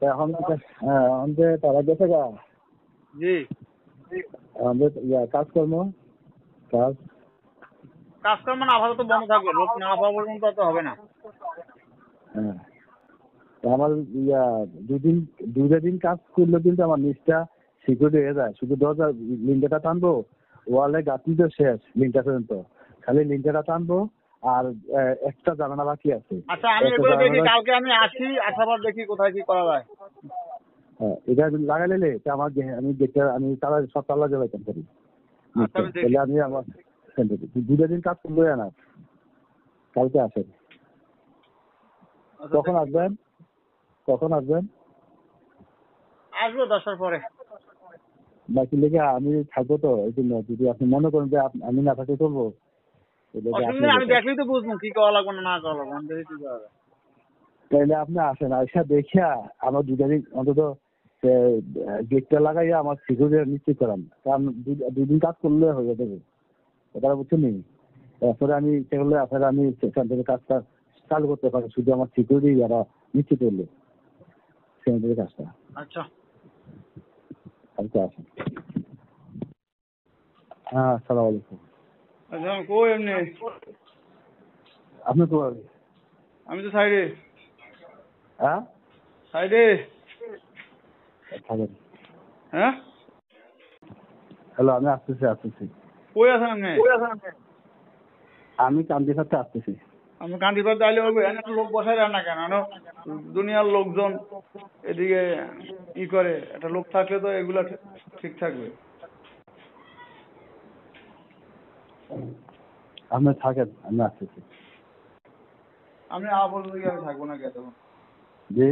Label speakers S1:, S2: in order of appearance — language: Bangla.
S1: এখন যে তারা গেছে গা
S2: জি
S1: আমাদের কাজকর্ম
S2: কাজকর্ম না আপাতত বন্ধ থাকবে, লোক না পাওয়া পর্যন্ত তো হবে না।
S1: হ্যাঁ আমার দুইটা দিন কাজ করলে কিন্তু আমার নিচটা সিকিউরিটি হয়ে যায়। শুধু দরজা লিঙ্কটা টানবো, ওয়ালে গাঁথনি তো শেষ লিঙ্কটা পর্যন্ত, খালি লিঙ্কটা টানবো আর একটা জানালা বাকি আছে।
S2: আচ্ছা আমি এগুলো দেখি, কালকে আমি আসি, আসার পর দেখি কোথায় কি করা যায়।
S1: হ্যাঁ এটা লাগাই নিলে আমি দেখতে আমি তারা সব তালা জ্বালাইতাম পারি। তাহলে আমি আমার দুটা দিন কাজ করলে না, কালকে আসেন। কখন আসবেন?
S2: আসবো 10টার পরে।
S1: বাকি লেগে আমি থাকবো তো, এই জন্য যদি আপনি মনে করেন যে আমি না থাকতে করবো,
S2: আমি দেখলেই তো বুঝবো কি করা লাগবে না করা লাগবে,
S1: তাহলে আপনি আসেন, আইসা দেখিয়া আমার দুটা দিন অন্তত গেটটা লাগাইয়া আমার সিকিউরিটি নিশ্চিত করান। কারণ দুদিন কাজ করলে হয়ে যাবে, এটা বুঝছেন নি? তারপরে আমি সেগুলো আপনার আমি সেখান থেকে কাজটা চালু করতে পারি, শুধু আমার সিকিউরিটি যারা নিশ্চিত করলে সেখান থেকে কাজটা।
S2: আচ্ছা
S1: আচ্ছা আসেন। হ্যাঁ আসসালামু আলাইকুম।
S2: আচ্ছা কই এমনি
S1: আপনি তো
S2: আমি তো সাইডে।
S1: হ্যাঁ
S2: সাইডে
S1: থাকেন।
S2: হ্যাঁ
S1: হ্যালো, আমি আসতেছি।
S2: কই আছেন আপনি?
S1: আমি কান্দিঘাটে আসতেছি।
S2: আমি কান্দিবার চাইলে হবে, একটা লোক বসাই দেন না কেন? দুনিয়ার লোকজন এদিকে ই করে, একটা লোক থাকলে তো এগুলা ঠিক থাকবে।
S1: আপনি থাকেন, আমি আসতেছি।
S2: আমি আপাতত আমি থাকবো না কে তখন।
S1: জি